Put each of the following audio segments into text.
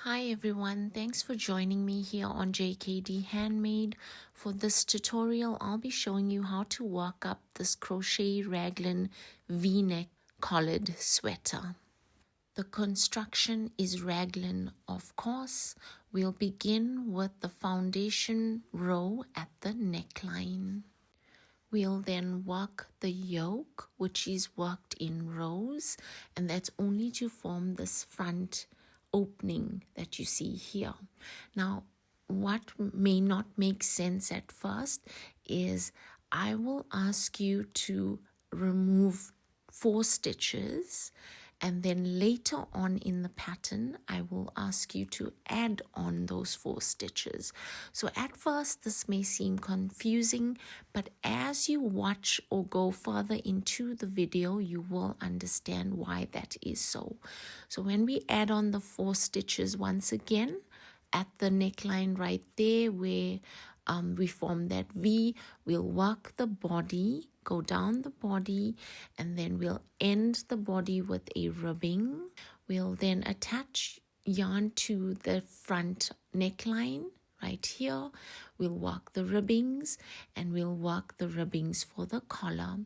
Hi everyone, thanks for joining me here on JKD Handmade. For this tutorial, I'll be showing you how to work up this crochet raglan V-neck collared sweater. The construction is raglan, of course. We'll begin with the foundation row at the neckline. We'll then work the yoke, which is worked in rows, and that's only to form this front opening that you see here. Now, what may not make sense at first is I will ask you to remove 4 stitches, and then later on in the pattern I will ask you to add on those 4 stitches. So at first this may seem confusing, but as you watch or go further into the video you will understand why that is so. So when we add on the 4 stitches once again at the neckline right there where we form that V, we'll work the body, go down the body, and then we'll end the body with a ribbing. We'll then attach yarn to the front neckline right here. We'll work the ribbings, and we'll work the ribbings for the collar.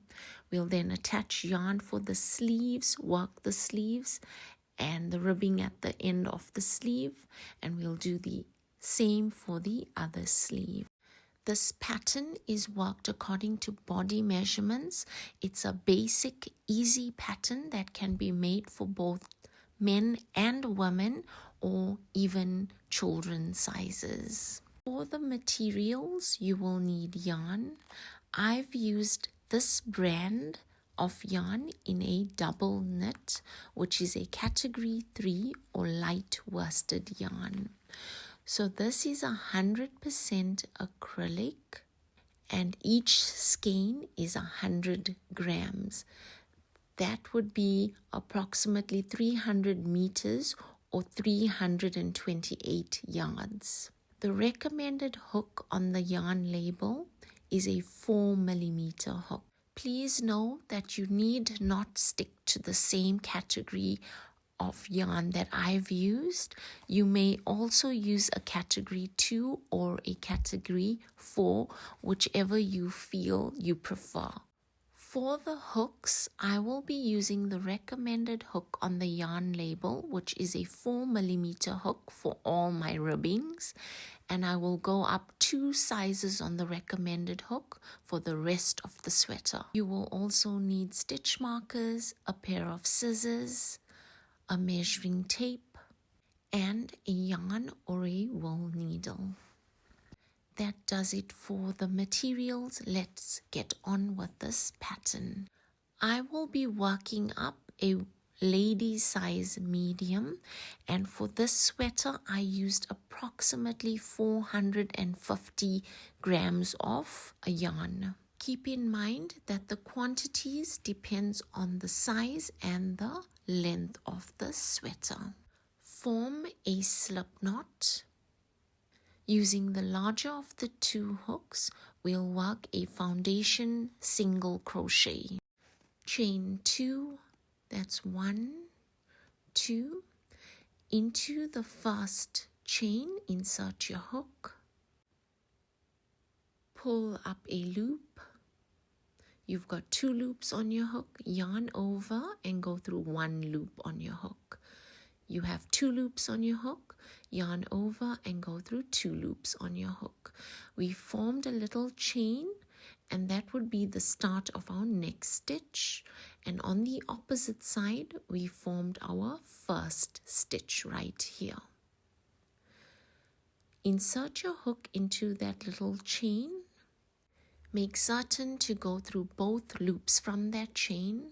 We'll then attach yarn for the sleeves, work the sleeves and the ribbing at the end of the sleeve, and we'll do the same for the other sleeve. This pattern is worked according to body measurements. It's a basic, easy pattern that can be made for both men and women or even children sizes. For the materials, you will need yarn. I've used this brand of yarn in a double knit, which is a category 3 or light worsted yarn. So this is 100% acrylic, and each skein is 100 grams. That would be approximately 300 meters or 328 yards. The recommended hook on the yarn label is a 4mm hook. Please know that you need not stick to the same category of yarn that I've used. You may also use a category 2 or a category 4, whichever you feel you prefer. For the hooks, I will be using the recommended hook on the yarn label, which is a 4mm hook for all my ribbings, and I will go up 2 sizes on the recommended hook for the rest of the sweater. You will also need stitch markers, a pair of scissors, a measuring tape, and a yarn or a wool needle. That does it for the materials. Let's get on with this pattern. I will be working up a lady size medium, and for this sweater I used approximately 450 grams of a yarn. Keep in mind that the quantities depends on the size and the length of the sweater. Form a slip knot. Using the larger of the 2 hooks, we'll work a foundation single crochet. Chain 2, that's 1, 2. Into the first chain, insert your hook. Pull up a loop. You've got 2 loops on your hook, yarn over and go through 1 loop on your hook. You have 2 loops on your hook, yarn over and go through 2 loops on your hook. We formed a little chain, and that would be the start of our next stitch. And on the opposite side, we formed our first stitch right here. Insert your hook into that little chain. Make certain to go through both loops from that chain.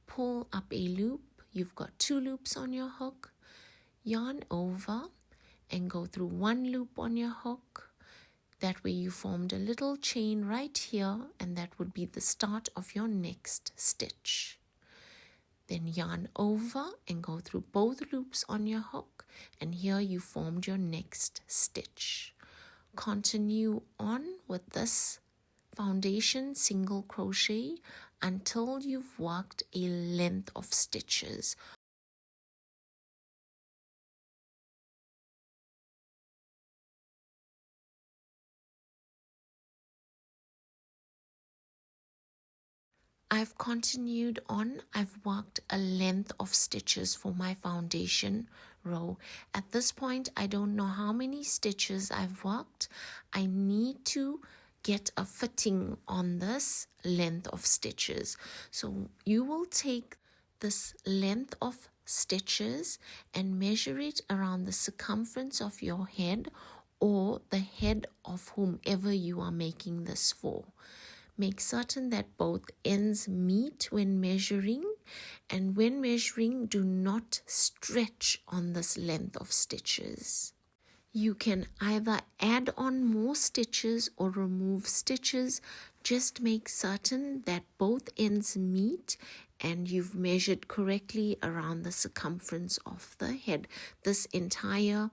Pull up a loop. You've got 2 loops on your hook. Yarn over and go through 1 loop on your hook. That way you formed a little chain right here, and that would be the start of your next stitch. Then yarn over and go through both loops on your hook, and here you formed your next stitch. Continue on with this foundation single crochet until you've worked a length of stitches. I've continued on. I've worked a length of stitches for my foundation row. At this point, I don't know how many stitches I've worked. I need to get a fitting on this length of stitches. So you will take this length of stitches and measure it around the circumference of your head or the head of whomever you are making this for. Make certain that both ends meet when measuring, and when measuring, do not stretch on this length of stitches. You can either add on more stitches or remove stitches. Just make certain that both ends meet and you've measured correctly around the circumference of the head. This entire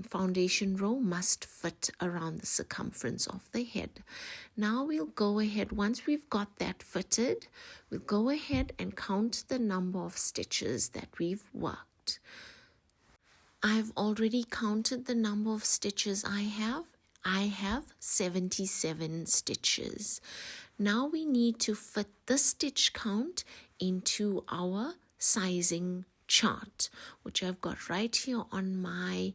foundation row must fit around the circumference of the head. Now we'll go ahead, once we've got that fitted, we'll go ahead and count the number of stitches that we've worked. I've already counted the number of stitches I have. I have 77 stitches. Now we need to fit the stitch count into our sizing chart, which I've got right here on my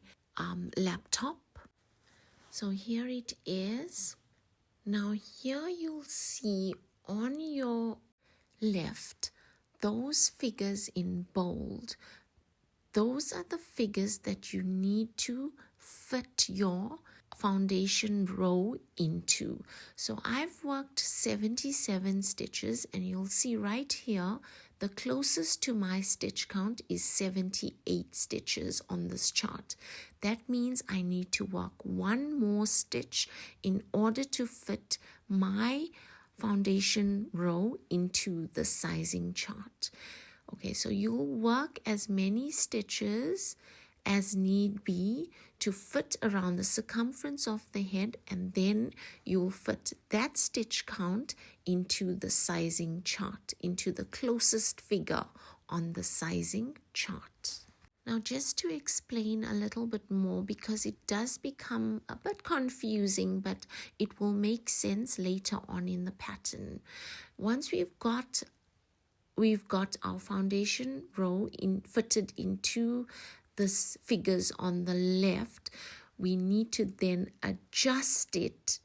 laptop. So here it is. Now here you'll see on your left those figures in bold. Those are the figures that you need to fit your foundation row into. So I've worked 77 stitches, and you'll see right here the closest to my stitch count is 78 stitches on this chart. That means I need to work one more stitch in order to fit my foundation row into the sizing chart. Okay, so you'll work as many stitches as need be to fit around the circumference of the head, and then you'll fit that stitch count into the sizing chart, into the closest figure on the sizing chart. Now, just to explain a little bit more, because it does become a bit confusing, but it will make sense later on in the pattern. Once we've got our foundation row fitted into these figures on the left, we need to then adjust it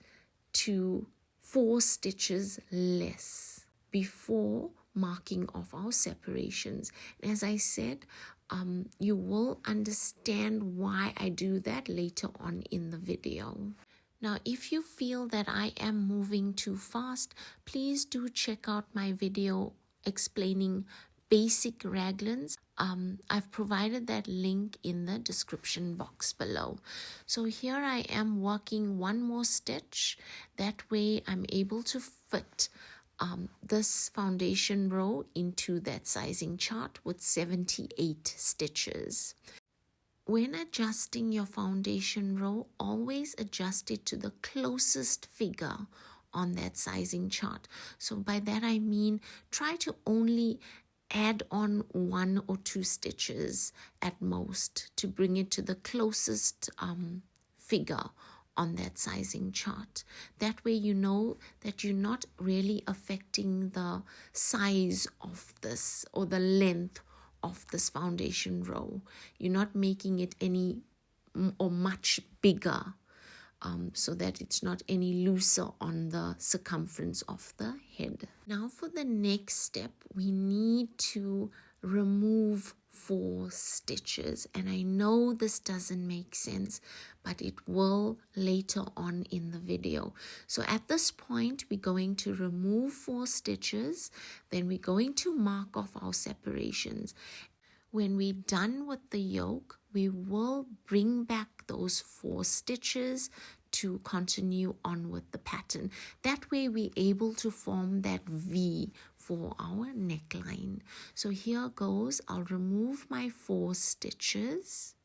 to 4 stitches less before marking off our separations. As I said, you will understand why I do that later on in the video. Now, if you feel that I am moving too fast, please do check out my video explaining basic raglans. I've provided that link in the description box below. So here I am working one more stitch. That way I'm able to fit this foundation row into that sizing chart with 78 stitches. When adjusting your foundation row, always adjust it to the closest figure on that sizing chart. So by that I mean try to only add on 1 or 2 stitches at most to bring it to the closest figure on that sizing chart. That way you know that you're not really affecting the size of this or the length of this foundation row. You're not making it any or much bigger, so that it's not any looser on the circumference of the head. Now for the next step, we need to remove 4 stitches, and I know this doesn't make sense, but it will later on in the video. So at this point, we're going to remove 4 stitches, then we're going to mark off our separations. When we're done with the yoke, we will bring back those 4 stitches to continue on with the pattern. That way we're able to form that V for our neckline. So here goes. I'll remove my 4 stitches.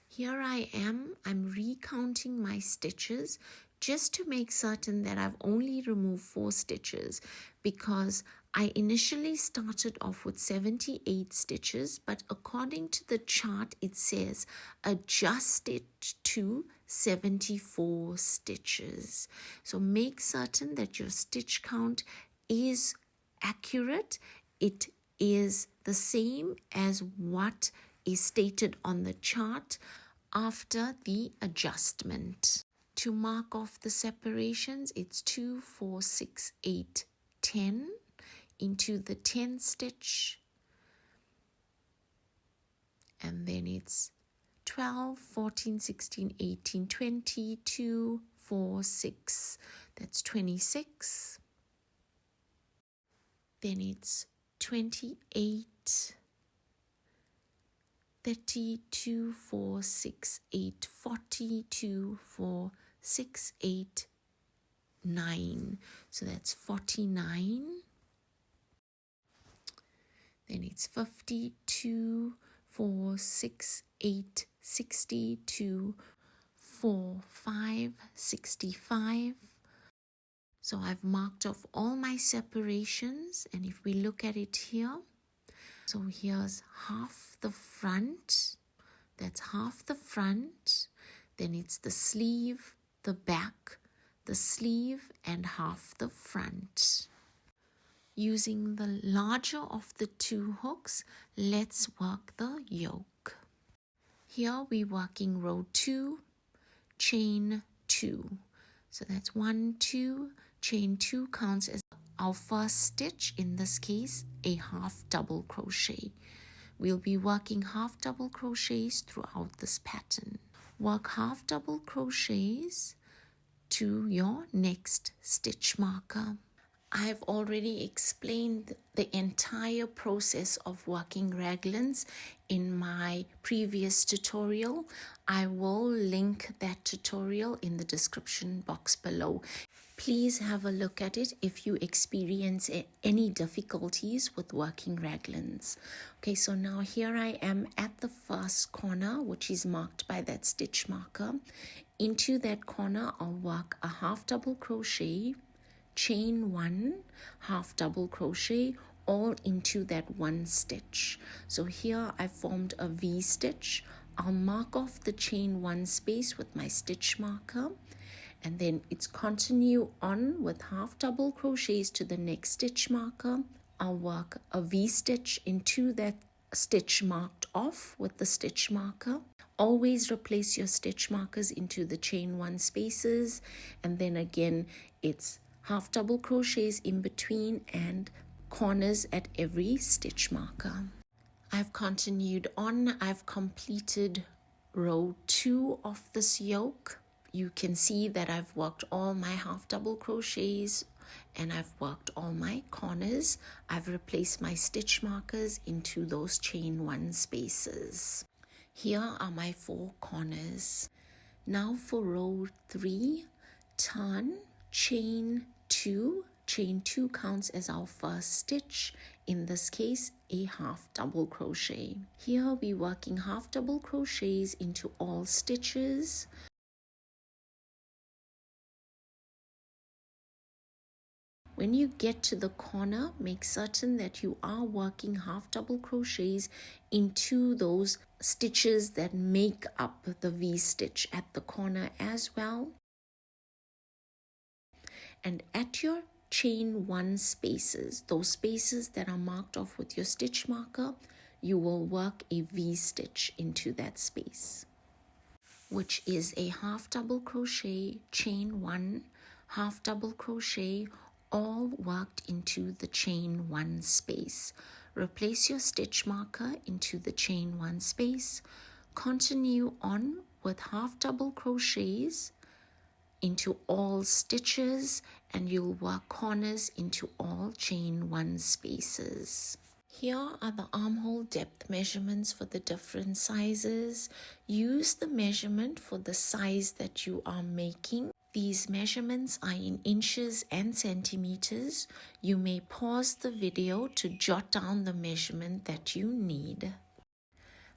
Here I am. I'm recounting my stitches just to make certain that I've only removed 4 stitches, because I initially started off with 78 stitches, but according to the chart, it says adjust it to 74 stitches. So make certain that your stitch count is accurate. It is the same as what is stated on the chart after the adjustment. To mark off the separations, it's 2, 4, 6, 8, 10 into the 10th stitch, and then it's 12, 14, 16, 18, 20, 2, 4, 6, that's 26. Then it's 28, 30, 2, 4, 6, 8, 40, 2, 4, 6, 8, 9. So that's 49. Then it's 50, 2, 4, 6, 8, 60, 2, 4, 5, 65. So I've marked off all my separations, and if we look at it here, so here's half the front, that's half the front, then it's the sleeve, the back, the sleeve, and half the front. Using the larger of the two hooks, let's work the yoke. Here we're working row 2, chain 2. So that's 1, 2, chain 2 counts as our first stitch, in this case a half double crochet. We'll be working half double crochets throughout this pattern. Work half double crochets to your next stitch marker. I've already explained the entire process of working raglans in my previous tutorial. I will link that tutorial in the description box below. Please have a look at it if you experience any difficulties with working raglans. Okay, so now here I am at the first corner, which is marked by that stitch marker. Into that corner, I'll work a half double crochet, chain 1, half double crochet, all into that one stitch. So here I formed a V stitch. I'll mark off the chain 1 space with my stitch marker, and then it's continue on with half double crochets to the next stitch marker. I'll work a V stitch into that stitch marked off with the stitch marker. Always replace your stitch markers into the chain 1 spaces, and then again it's half double crochets in between and corners at every stitch marker. I've continued on. I've completed row 2 of this yoke. You can see that I've worked all my half double crochets and I've worked all my corners. I've replaced my stitch markers into those chain 1 spaces. Here are my 4 corners. Now for row 3, turn, chain 2. Chain 2 counts as our first stitch, in this case a half double crochet. Here we're working half double crochets into all stitches. When you get to the corner, make certain that you are working half double crochets into those stitches that make up the V stitch at the corner as well. And at your chain 1 spaces, those spaces that are marked off with your stitch marker, you will work a V stitch into that space, which is a half double crochet, chain 1, half double crochet, all worked into the chain 1 space. Replace your stitch marker into the chain 1 space. Continue on with half double crochets into all stitches, and you'll work corners into all chain 1 spaces. Here are the armhole depth measurements for the different sizes. Use the measurement for the size that you are making. These measurements are in inches and centimeters. You may pause the video to jot down the measurement that you need.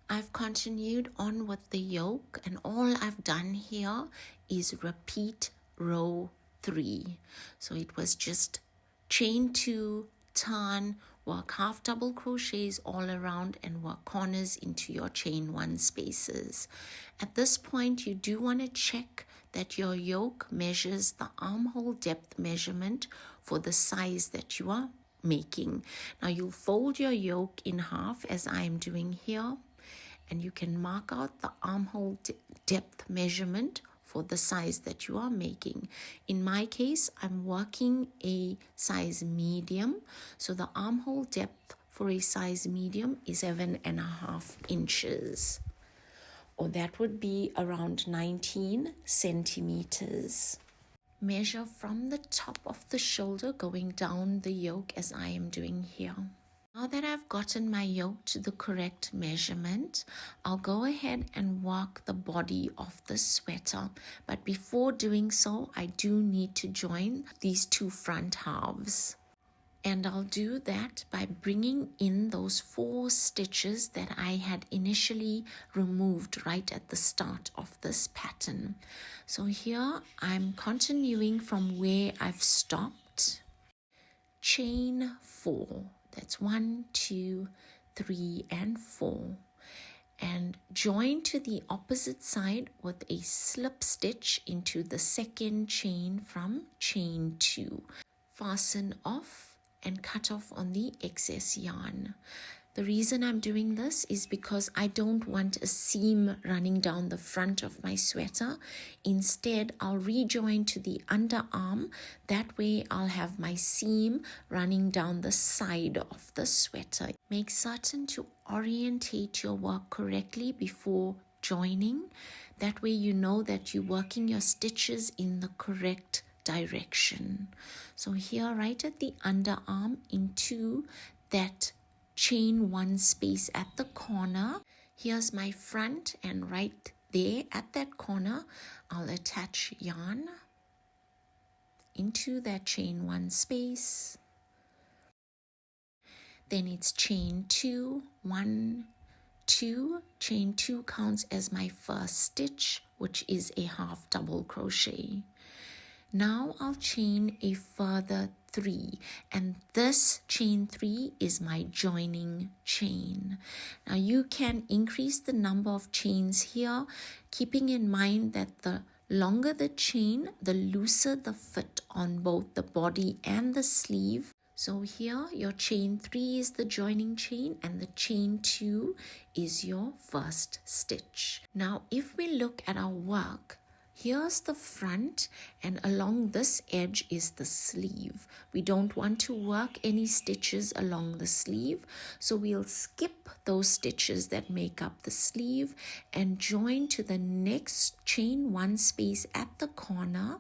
I've continued on with the yoke, and all I've done here is repeat row 3. So it was just chain 2, turn, work half double crochets all around and work corners into your chain 1 spaces. At this point, you do want to check that your yoke measures the armhole depth measurement for the size that you are making. Now you'll fold your yoke in half as I am doing here, and you can mark out the armhole depth measurement for the size that you are making. In my case, I'm working a size medium, so the armhole depth for a size medium is 7.5 inches, or that would be around 19 centimeters. Measure from the top of the shoulder going down the yoke as I am doing here. Now that I've gotten my yoke to the correct measurement, I'll go ahead and work the body of the sweater. But before doing so, I do need to join these 2 front halves. And I'll do that by bringing in those 4 stitches that I had initially removed right at the start of this pattern. So here I'm continuing from where I've stopped. Chain 4. That's 1, 2, 3, and 4. And join to the opposite side with a slip stitch into the second chain from chain 2. Fasten off and cut off on the excess yarn. The reason I'm doing this is because I don't want a seam running down the front of my sweater. Instead, I'll rejoin to the underarm. That way I'll have my seam running down the side of the sweater. Make certain to orientate your work correctly before joining. That way you know that you're working your stitches in the correct direction. So here right at the underarm into that chain 1 space at the corner, here's my front, and right there at that corner I'll attach yarn into that chain 1 space. Then it's chain 2, 1, 2. Chain 2 counts as my first stitch, which is a half double crochet. Now I'll chain a further 3, and this chain 3 is my joining chain. Now you can increase the number of chains here, keeping in mind that the longer the chain, the looser the fit on both the body and the sleeve. So here your chain 3 is the joining chain and the chain 2 is your first stitch. Now if we look at our work, here's the front, and along this edge is the sleeve. We don't want to work any stitches along the sleeve, so we'll skip those stitches that make up the sleeve and join to the next chain 1 space at the corner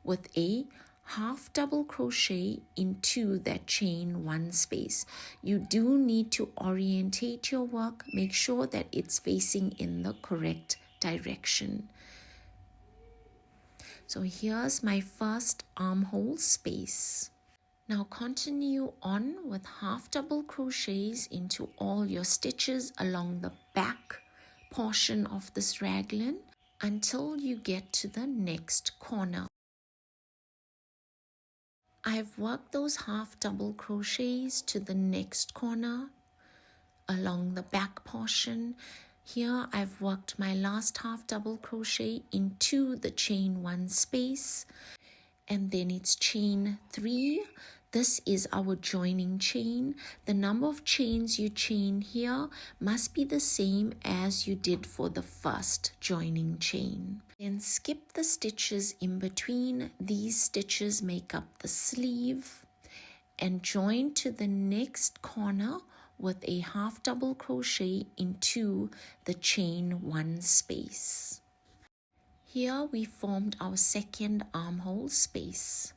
with a half double crochet into that chain 1 space. You do need to orientate your work. Make sure that it's facing in the correct direction. So here's my first armhole space. Now continue on with half double crochets into all your stitches along the back portion of this raglan until you get to the next corner. I've worked those half double crochets to the next corner along the back portion. Here I've worked my last half double crochet into the chain 1 space, and then it's chain 3. This is our joining chain. The number of chains you chain here must be the same as you did for the first joining chain. Then skip the stitches in between. These stitches make up the sleeve, and join to the next corner with a half double crochet into the chain 1 space. Here we formed our second armhole space.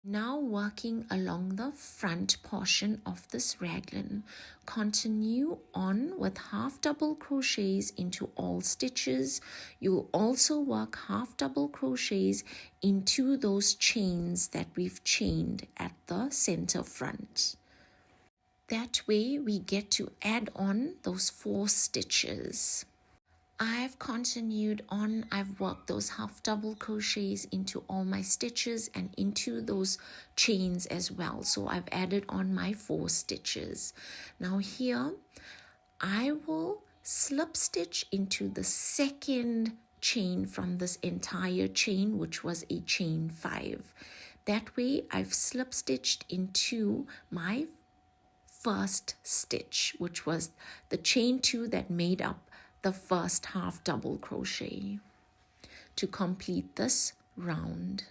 Now working along the front portion of this raglan, continue on with half double crochets into all stitches. You'll also work half double crochets into those chains that we've chained at the center front. That way we get to add on those 4 stitches. I've continued on. I've worked those half double crochets into all my stitches and into those chains as well. So I've added on my 4 stitches. Now here I will slip stitch into the second chain from this entire chain, which was a chain 5. That way I've slip stitched into my first stitch, which was the chain 2 that made up the first half double crochet to complete this round.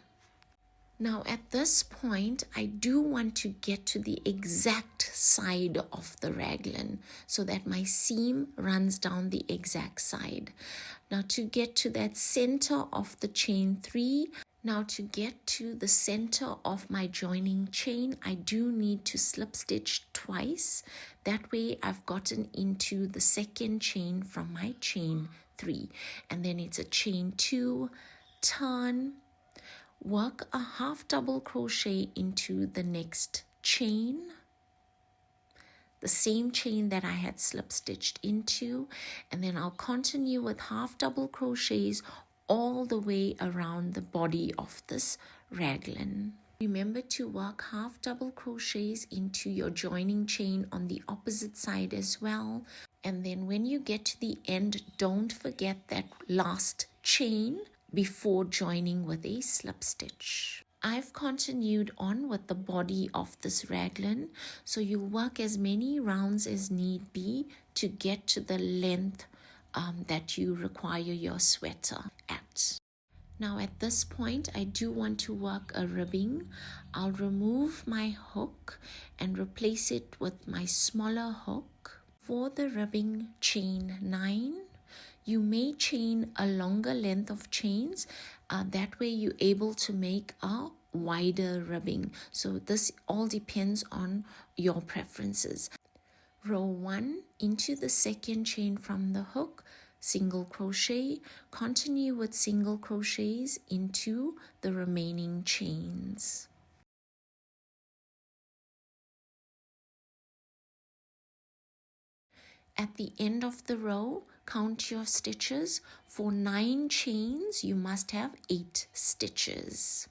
Now at this point, I do want to get to the exact side of the raglan so that my seam runs down the exact side. Now to get to that center of the chain 3, now to get to the center of my joining chain, I do need to slip stitch twice. That way I've gotten into the second chain from my chain 3. And then it's a chain 2, turn, work a half double crochet into the next chain, the same chain that I had slip stitched into, and then I'll continue with half double crochets all the way around the body of this raglan. Remember to work half double crochets into your joining chain on the opposite side as well. And then when you get to the end, don't forget that last chain before joining with a slip stitch. I've continued on with the body of this raglan, so you'll work as many rounds as need be to get to the length that you require your sweater at. Now at this point, I do want to work a ribbing. I'll remove my hook and replace it with my smaller hook. For the ribbing, chain 9. You may chain a longer length of chains. That way you're able to make a wider ribbing. So this all depends on your preferences. Row 1 into the second chain from the hook, single crochet, continue with single crochets into the remaining chains. At the end of the row, count your stitches. For 9 chains, you must have 8 stitches.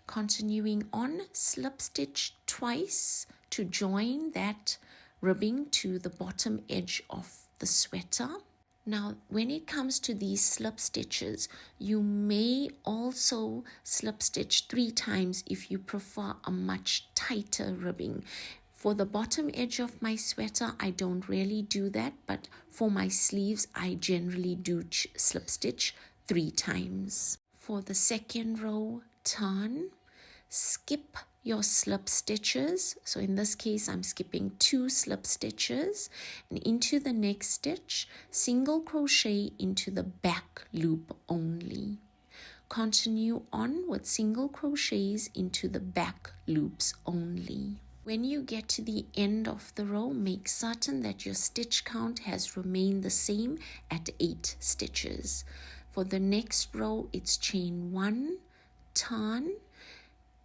Continuing on, slip stitch twice to join that ribbing to the bottom edge of the sweater. Now, when it comes to these slip stitches, you may also slip stitch 3 times if you prefer a much tighter ribbing. For the bottom edge of my sweater, I don't really do that, but for my sleeves, I generally do slip stitch 3 times. For the second row, turn, skip your slip stitches. So in this case, I'm skipping 2 slip stitches, and into the next stitch, single crochet into the back loop only. Continue on with single crochets into the back loops only. When you get to the end of the row, make certain that your stitch count has remained the same at 8 stitches. For the next row, it's chain 1, turn,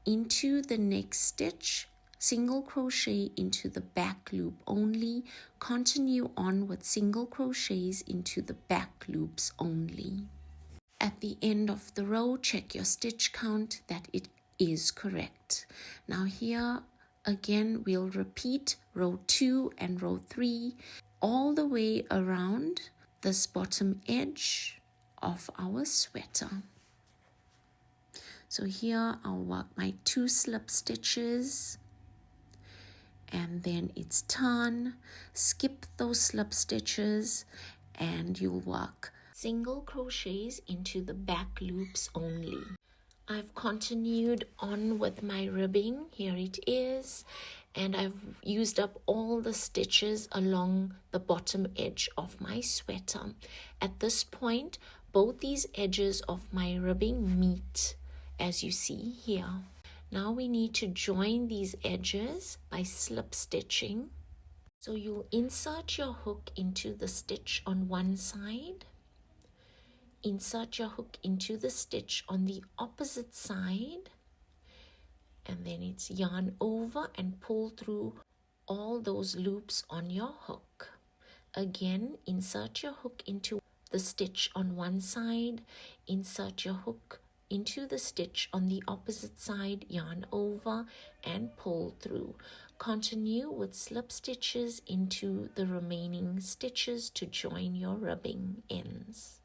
into the next stitch, single crochet into the back loop only. Continue on with single crochets into the back loops only. At the end of the row, check your stitch count that it is correct. Now here, again, we'll repeat row 2 and row 3 all the way around this bottom edge of our sweater. So here I'll work my 2 slip stitches, and then it's turn, skip those slip stitches, and you'll work single crochets into the back loops only. I've continued on with my ribbing. Here it is, and I've used up all the stitches along the bottom edge of my sweater. At this point, both these edges of my ribbing meet, as you see here. Now we need to join these edges by slip stitching. So you'll insert your hook into the stitch on one side, insert your hook into the stitch on the opposite side, and then it's yarn over and pull through all those loops on your hook. Again, insert your hook into the stitch on one side, insert your hook into the stitch on the opposite side, yarn over and pull through. Continue with slip stitches into the remaining stitches to join your ribbing ends.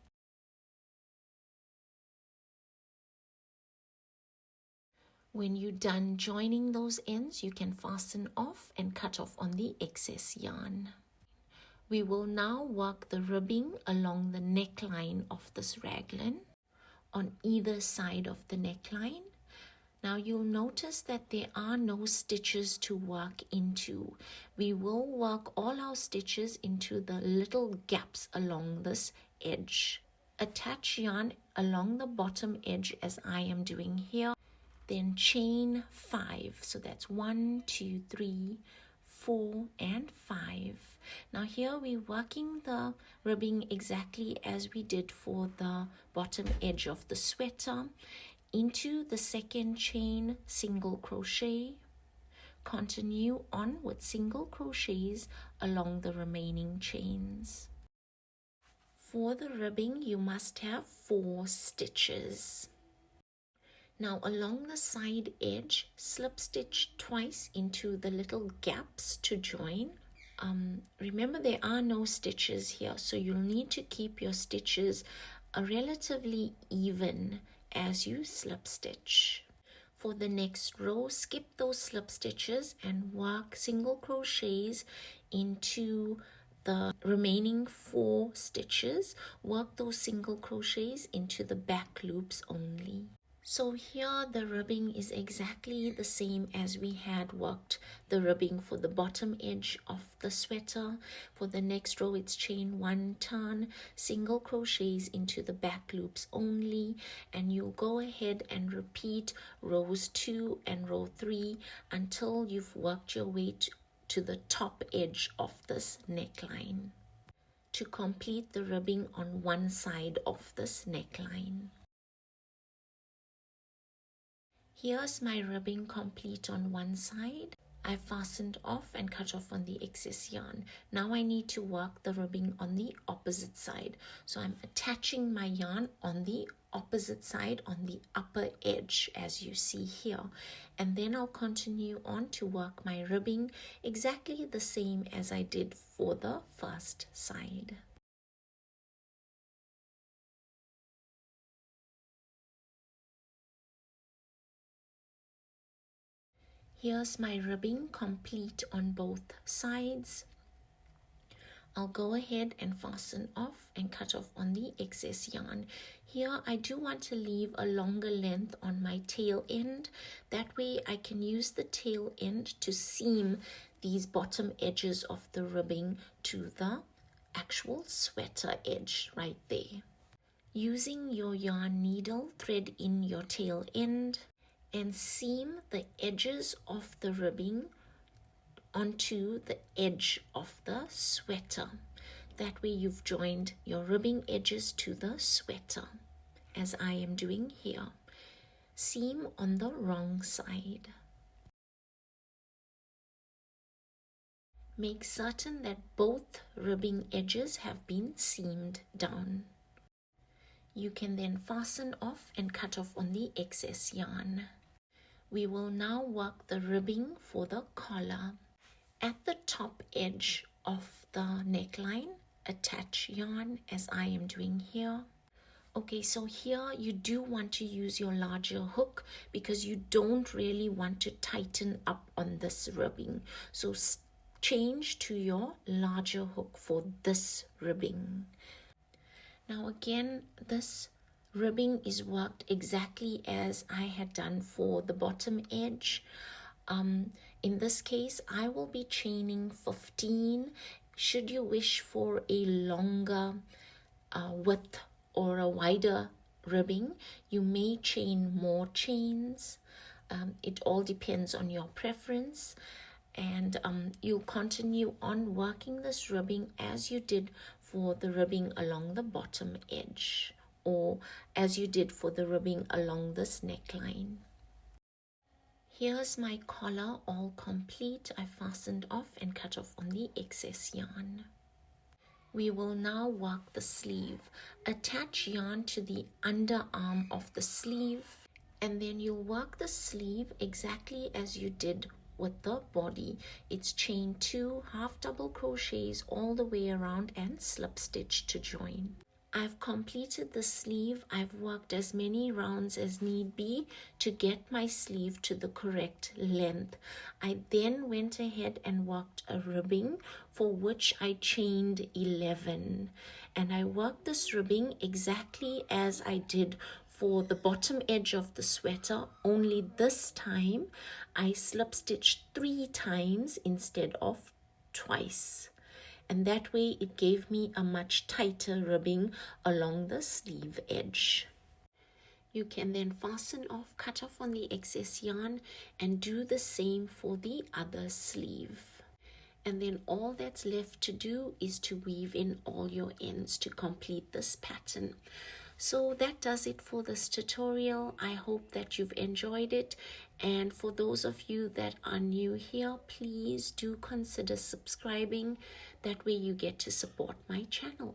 When you're done joining those ends, you can fasten off and cut off on the excess yarn. We will now work the ribbing along the neckline of this raglan on either side of the neckline. Now you'll notice that there are no stitches to work into. We will work all our stitches into the little gaps along this edge. Attach yarn along the bottom edge as I am doing here. Then chain 5. So that's 1, 2, 3, 4, and 5. Now here we're working the ribbing exactly as we did for the bottom edge of the sweater. Into the second chain, single crochet. Continue on with single crochets along the remaining chains. For the ribbing, you must have 4 stitches. Now along the side edge, slip stitch twice into the little gaps to join. Remember, there are no stitches here, so you'll need to keep your stitches relatively even as you slip stitch. For the next row, skip those slip stitches and work single crochets into the remaining 4 stitches. Work those single crochets into the back loops only. So here the ribbing is exactly the same as we had worked the ribbing for the bottom edge of the sweater. For the next row, it's chain 1, turn, single crochets into the back loops only, and you'll go ahead and repeat rows 2 and row 3 until you've worked your way to the top edge of this neckline to complete the ribbing on one side of this neckline. Here's my ribbing complete on one side. I fastened off and cut off on the excess yarn. Now I need to work the ribbing on the opposite side. So I'm attaching my yarn on the opposite side on the upper edge as you see here. And then I'll continue on to work my ribbing exactly the same as I did for the first side. Here's my ribbing complete on both sides. I'll go ahead and fasten off and cut off on the excess yarn. Here I do want to leave a longer length on my tail end. That way I can use the tail end to seam these bottom edges of the ribbing to the actual sweater edge right there. Using your yarn needle, thread in your tail end and seam the edges of the ribbing onto the edge of the sweater. That way you've joined your ribbing edges to the sweater, as I am doing here. Seam on the wrong side. Make certain that both ribbing edges have been seamed down. You can then fasten off and cut off on the excess yarn. We will now work the ribbing for the collar. At the top edge of the neckline, attach yarn as I am doing here. Okay, so here you do want to use your larger hook because you don't really want to tighten up on this ribbing. So change to your larger hook for this ribbing. Now again, this ribbing is worked exactly as I had done for the bottom edge. In this case, I will be chaining 15. Should you wish for a longer width or a wider ribbing, you may chain more chains. It all depends on your preference. And you'll continue on working this ribbing as you did for the ribbing along the bottom edge, or as you did for the ribbing along this neckline. Here's my collar all complete. I fastened off and cut off on the excess yarn. We will now work the sleeve. Attach yarn to the underarm of the sleeve, and then you'll work the sleeve exactly as you did with the body. It's chain 2 half double crochets all the way around and slip stitch to join. I've completed the sleeve. I've worked as many rounds as need be to get my sleeve to the correct length. I then went ahead and worked a ribbing, for which I chained 11. And I worked this ribbing exactly as I did for the bottom edge of the sweater, only this time I slip stitched 3 times instead of twice. And that way it gave me a much tighter ribbing along the sleeve edge. You can then fasten off, cut off on the excess yarn, and do the same for the other sleeve. And then all that's left to do is to weave in all your ends to complete this pattern. So that does it for this tutorial. I hope that you've enjoyed it. And for those of you that are new here, please do consider subscribing. That way you get to support my channel.